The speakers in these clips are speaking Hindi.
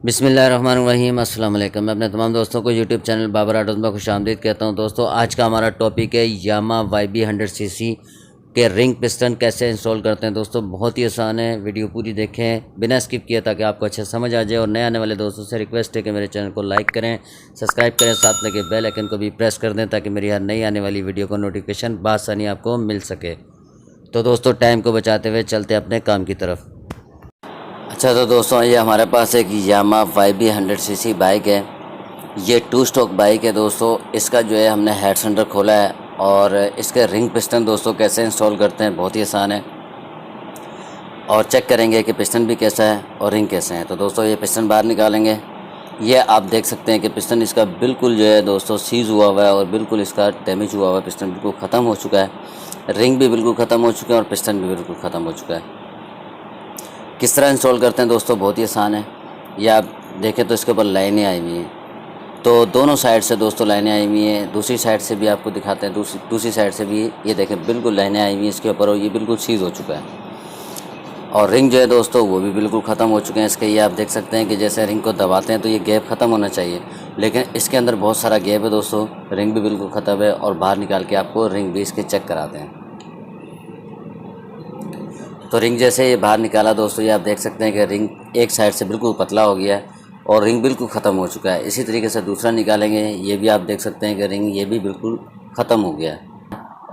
बिस्मिल्लाहिर्रहमानिर्रहीम अस्सलाम वालेकुम। मैं अपने तमाम दोस्तों को यूट्यूब चैनल बाबर ऑटोज़ में खुशामदीद कहता हूं। दोस्तों, आज का हमारा टॉपिक है यामा YB 100cc के रिंग पिस्टन कैसे इंस्टॉल करते हैं। दोस्तों, बहुत ही आसान है, वीडियो पूरी देखें बिना स्किप किए ताकि आपको अच्छा समझ आ जाए। और नए आने वाले दोस्तों से रिक्वेस्ट है कि मेरे चैनल को लाइक करें, सब्सक्राइब करें, साथ लगे बेल आइकन को भी प्रेस कर दें ताकि मेरी हर नई आने वाली वीडियो को नोटिफिकेशन बआसानी आपको मिल सके। तो दोस्तों, टाइम को बचाते हुए चलते अपने काम की तरफ। अच्छा, तो दोस्तों, ये हमारे पास एक यामा YB 100cc बाइक है। ये 2 स्ट्रोक बाइक है दोस्तों। इसका जो है हमने हेड सेंटर खोला है और इसके रिंग पिस्टन दोस्तों कैसे इंस्टॉल करते हैं, बहुत ही आसान है। और चेक करेंगे कि पिस्टन भी कैसा है और रिंग कैसे हैं। तो दोस्तों, ये पिस्टन बाहर निकालेंगे। ये आप देख सकते हैं कि पिस्टन इसका बिल्कुल जो है दोस्तों सीज़ हुआ हुआ है और बिल्कुल इसका डैमेज हुआ हुआ है। पिस्टन बिल्कुल ख़त्म हो चुका है, रिंग भी बिल्कुल ख़त्म हो चुके हैं और पिस्टन भी बिल्कुल ख़त्म हो चुका है। किस तरह इंस्टॉल करते हैं दोस्तों, बहुत ही आसान है। ये आप देखें तो इसके ऊपर लाइनें आई हुई हैं, तो दोनों साइड से दोस्तों लाइनें आई हुई हैं। दूसरी साइड से भी आपको दिखाते हैं, दूसरी साइड से भी ये देखें बिल्कुल लाइनें आई हुई हैं इसके ऊपर और ये बिल्कुल सीज़ हो चुका है। और रिंग जो है दोस्तों वो भी बिल्कुल ख़त्म हो चुके हैं इसके। ये आप देख सकते हैं कि जैसे रिंग को दबाते हैं तो ये गैप ख़त्म होना चाहिए, लेकिन इसके अंदर बहुत सारा गैप है दोस्तों। रिंग भी बिल्कुल ख़त्म है और बाहर निकाल के आपको रिंग भी इसके चेक कराते हैं। तो रिंग जैसे ये बाहर निकाला दोस्तों, ये आप देख सकते हैं कि रिंग एक साइड से बिल्कुल पतला हो गया है और रिंग बिल्कुल ख़त्म हो चुका है। इसी तरीके से दूसरा निकालेंगे, ये भी आप देख सकते हैं कि रिंग ये भी बिल्कुल ख़त्म हो गया है।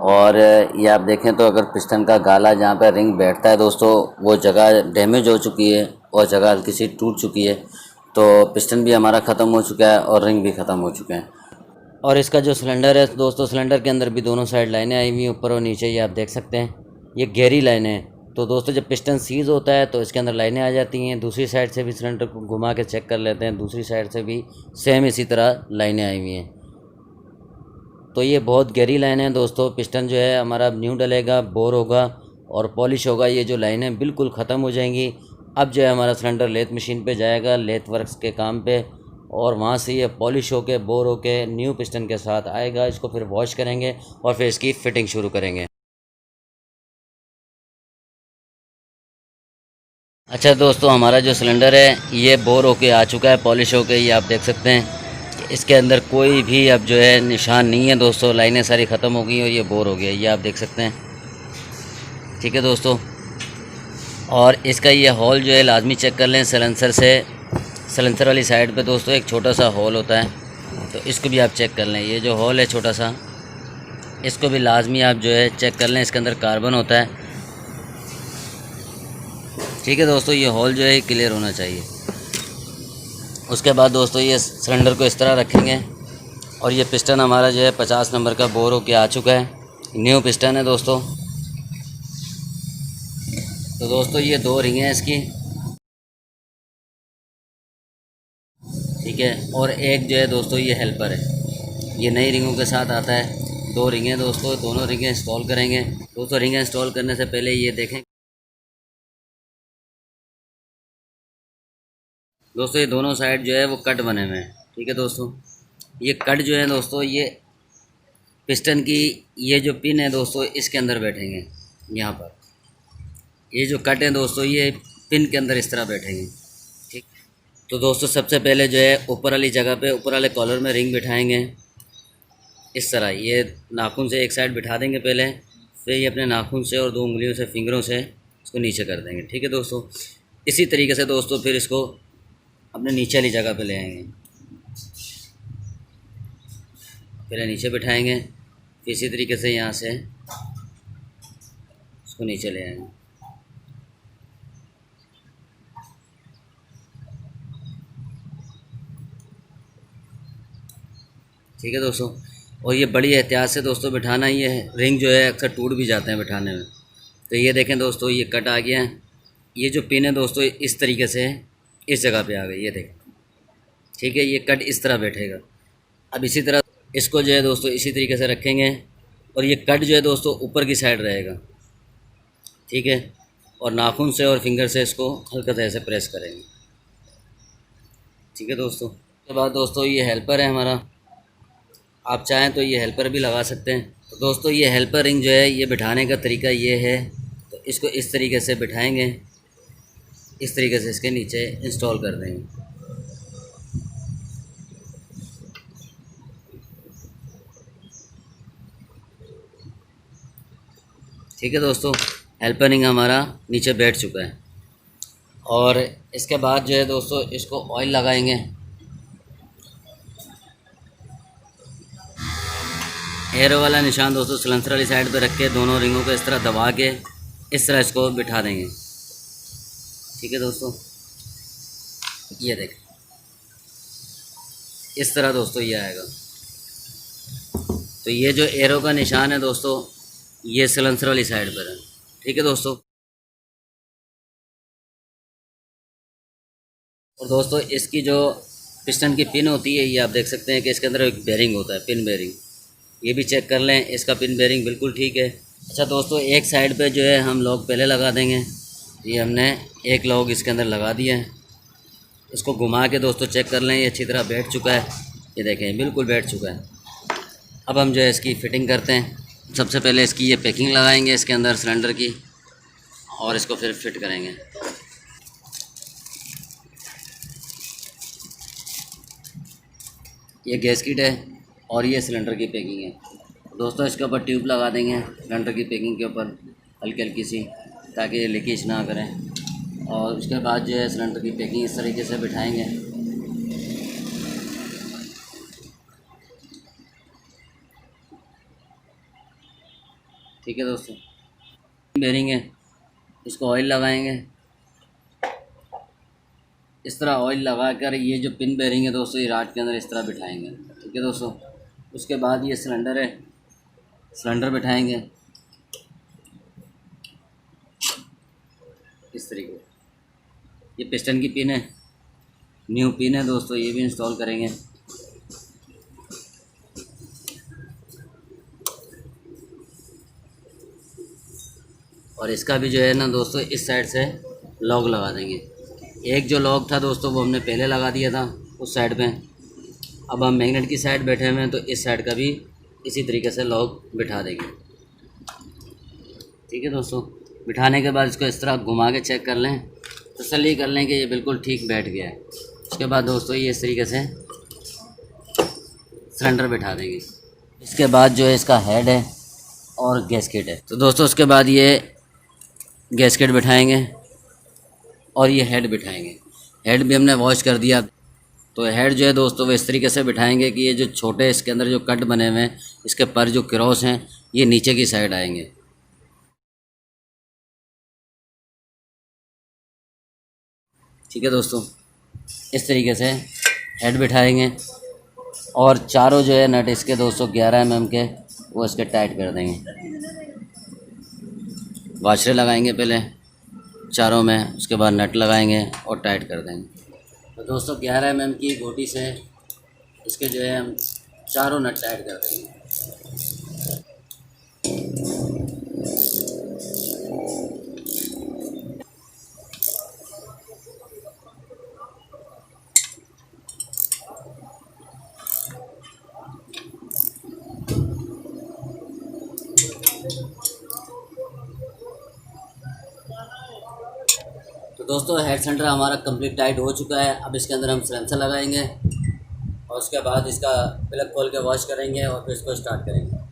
और ये आप देखें तो अगर पिस्टन का गाला जहाँ पर रिंग बैठता है दोस्तों वो जगह डैमेज हो चुकी है और जगह हल्की सी टूट चुकी है। तो पिस्टन भी हमारा ख़त्म हो चुका है और रिंग भी ख़त्म हो चुके हैं। और इसका जो सिलेंडर है दोस्तों, सिलेंडर के अंदर भी दोनों साइड लाइनें आई हुई हैं, ऊपर और नीचे। ये आप देख सकते हैं, ये गहरी लाइनें हैं। तो दोस्तों, जब पिस्टन सीज़ होता है तो इसके अंदर लाइनें आ जाती हैं। दूसरी साइड से भी सिलेंडर को घुमा के चेक कर लेते हैं, दूसरी साइड से भी सेम इसी तरह लाइनें आई हुई हैं। तो ये बहुत गहरी लाइन है दोस्तों। पिस्टन जो है हमारा न्यू डलेगा, बोर होगा और पॉलिश होगा, ये जो लाइनें बिल्कुल ख़त्म हो जाएंगी। अब जो है हमारा सिलेंडर लेथ मशीन पे जाएगा, लेथ वर्क्स के काम पे, और वहाँ से ये पॉलिश होके बोर होके न्यू पिस्टन के साथ आएगा। इसको फिर वॉश करेंगे और फिर इसकी फ़िटिंग शुरू करेंगे। अच्छा दोस्तों, हमारा जो सिलेंडर है ये बोर होके आ चुका है, पॉलिश होके। ये आप देख सकते हैं कि इसके अंदर कोई भी अब जो है निशान नहीं है दोस्तों। लाइनें सारी ख़त्म हो गई और ये बोर हो गया, ये आप देख सकते हैं। ठीक है दोस्तों, और इसका ये हॉल जो है लाजमी चेक कर लें सलेंसर से। सलेंसर वाली साइड पे दोस्तों एक छोटा सा हॉल होता है, तो इसको भी आप चेक कर लें। ये जो हॉल है छोटा सा, इसको भी लाजमी आप जो है चेक कर लें, इसके अंदर कार्बन होता है। ठीक है दोस्तों, ये हॉल जो है क्लियर होना चाहिए। उसके बाद दोस्तों ये सिलेंडर को इस तरह रखेंगे और ये पिस्टन हमारा जो है 50 नंबर का बोर होके आ चुका है, न्यू पिस्टन है दोस्तों। तो दोस्तों, ये 2 रिंगें हैं इसकी, ठीक है। और एक जो है दोस्तों ये हेल्पर है, ये नई रिंगों के साथ आता है। 2 रिंगें दोस्तों, दोनों रिंगें इंस्टॉल करेंगे। दोस्तों, रिंगें इंस्टॉल करने से पहले ये देखें दोस्तों, ये दोनों साइड जो है वो कट बने हुए हैं। ठीक है दोस्तों, ये कट जो है दोस्तों ये पिस्टन की ये जो पिन है दोस्तों इसके अंदर बैठेंगे। यहाँ पर ये जो कट है दोस्तों ये पिन के अंदर इस तरह बैठेंगे। ठीक, तो दोस्तों सबसे पहले जो है ऊपर वाली जगह पे, ऊपर वाले कॉलर में रिंग बिठाएंगे इस तरह। ये नाखून से एक साइड बिठा देंगे पहले, फिर ये अपने नाखून से और 2 उंगलियों से, फिंगरों से इसको नीचे कर देंगे। ठीक है दोस्तों, इसी तरीके से दोस्तों फिर इसको अपने नीचे वाली जगह पे ले आएंगे, फिर नीचे बिठाएंगे, फिर इसी तरीके से यहाँ से इसको नीचे ले आएंगे। ठीक है दोस्तों, और ये बड़ी एहतियात से दोस्तों बिठाना ही है, रिंग जो है अक्सर टूट भी जाते हैं बिठाने में। तो ये देखें दोस्तों, ये कट आ गया है। ये जो पिन है दोस्तों इस तरीके से इस जगह पे आ गई, ये देखें। ठीक है, ये कट इस तरह बैठेगा। अब इसी तरह इसको जो है दोस्तों इसी तरीके से रखेंगे और ये कट जो है दोस्तों ऊपर की साइड रहेगा। ठीक है, और नाखून से और फिंगर से इसको हल्का सा ऐसे प्रेस करेंगे। ठीक है दोस्तों, उसके बाद दोस्तों ये हेल्पर है हमारा, आप चाहें तो ये हेल्पर भी लगा सकते हैं। तो दोस्तों, ये हेल्पर रिंग जो है ये बिठाने का तरीका ये है, तो इसको इस तरीके से बिठाएंगे, इस तरीके से इसके नीचे इंस्टॉल कर देंगे। ठीक है दोस्तों, हेल्पर रिंग हमारा नीचे बैठ चुका है। और इसके बाद जो है दोस्तों इसको ऑयल लगाएंगे। एरो वाला निशान दोस्तों सिलेंसर वाली साइड पे रख के दोनों रिंगों को इस तरह दबा के इस तरह इसको बिठा देंगे। ठीक है दोस्तों, ये देख इस तरह दोस्तों ये आएगा। तो ये जो एरो का निशान है दोस्तों ये सिलेंसर वाली साइड पर है। ठीक है दोस्तों, और दोस्तों इसकी जो पिस्टन की पिन होती है ये आप देख सकते हैं कि इसके अंदर एक बेरिंग होता है, पिन बेरिंग, ये भी चेक कर लें। इसका पिन बेरिंग बिल्कुल ठीक है। अच्छा दोस्तों, एक साइड पे जो है हम लॉक पहले लगा देंगे। ये हमने एक लॉक इसके अंदर लगा दिया है। इसको घुमा के दोस्तों चेक कर लें, ये अच्छी तरह बैठ चुका है। ये देखें बिल्कुल बैठ चुका है। अब हम जो है इसकी फ़िटिंग करते हैं। सबसे पहले इसकी ये पैकिंग लगाएंगे इसके अंदर सिलेंडर की, और इसको फिर फिट करेंगे। ये गैस किट है और ये सिलेंडर की पैकिंग है दोस्तों। इसके ऊपर ट्यूब लगा देंगे सिलेंडर की पैकिंग के ऊपर हल्की हल्की सी, ताकि लीकेज ना करें। और उसके बाद जो है सिलेंडर की पैकिंग इस तरीके से बिठाएंगे। ठीक है दोस्तों, बेरिंग है, इसको ऑयल लगाएंगे। इस तरह ऑयल लगा कर ये जो पिन बेरिंग है दोस्तों ये राड के अंदर इस तरह बिठाएंगे। ठीक है दोस्तों, उसके बाद ये सिलेंडर है, सिलेंडर बिठाएंगे इस तरीके। ये पिस्टन की पिन है, न्यू पिन है दोस्तों, ये भी इंस्टॉल करेंगे। और इसका भी जो है ना दोस्तों इस साइड से लॉक लगा देंगे। एक जो लॉक था दोस्तों वो हमने पहले लगा दिया था उस साइड पे। अब हम मैग्नेट की साइड बैठे हुए हैं तो इस साइड का भी इसी तरीके से लॉक बिठा देंगे। ठीक है दोस्तों, बिठाने के बाद इसको इस तरह घुमा के चेक कर लें, तसल्ली कर लें कि ये बिल्कुल ठीक बैठ गया है। उसके बाद दोस्तों ये इस तरीके से सिलेंडर बिठा देंगे। इसके बाद जो है इसका हेड है और गैसकेट है। तो दोस्तों उसके बाद ये गैसकेट बिठाएंगे और ये हेड बिठाएंगे। हेड भी हमने वॉश कर दिया। तो हेड जो है दोस्तों वो इस तरीके से बिठाएंगे कि ये जो छोटे इसके अंदर जो कट बने हुए हैं इसके पर जो क्रॉस हैं ये नीचे की साइड आएंगे। ठीक है दोस्तों, इस तरीके से हेड बिठाएंगे और चारों जो है नट इसके दोस्तों 11 mm के वो इसके टाइट कर देंगे। वाशरे लगाएंगे पहले चारों में, उसके बाद नट लगाएंगे और टाइट कर देंगे। तो दोस्तों 11 mm की गोटी से इसके जो है हम चारों नट टाइट कर देंगे। तो दोस्तों हेड सेंटर हमारा कंप्लीट टाइट हो चुका है। अब इसके अंदर हम सिलेंसर लगाएंगे और उसके बाद इसका प्लग खोल के वॉश करेंगे और फिर इसको स्टार्ट करेंगे।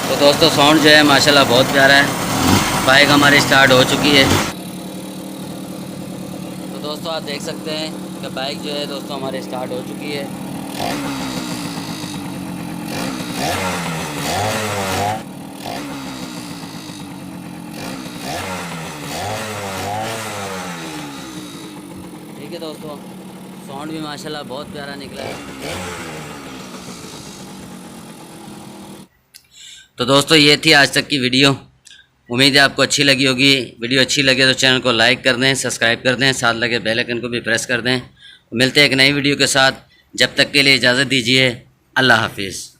तो दोस्तों साउंड जो है माशाल्लाह बहुत प्यारा है। बाइक हमारी स्टार्ट हो चुकी है। तो दोस्तों आप देख सकते हैं कि बाइक जो है दोस्तों हमारी स्टार्ट हो चुकी है। ठीक है दोस्तों, साउंड भी माशाल्लाह बहुत प्यारा निकला है। तो दोस्तों ये थी आज तक की वीडियो। उम्मीद है आपको अच्छी लगी होगी। वीडियो अच्छी लगे तो चैनल को लाइक कर दें, सब्सक्राइब कर दें, साथ लगे बेल आइकन को भी प्रेस कर दें। मिलते हैं एक नई वीडियो के साथ। जब तक के लिए इजाज़त दीजिए। अल्लाह हाफिज़।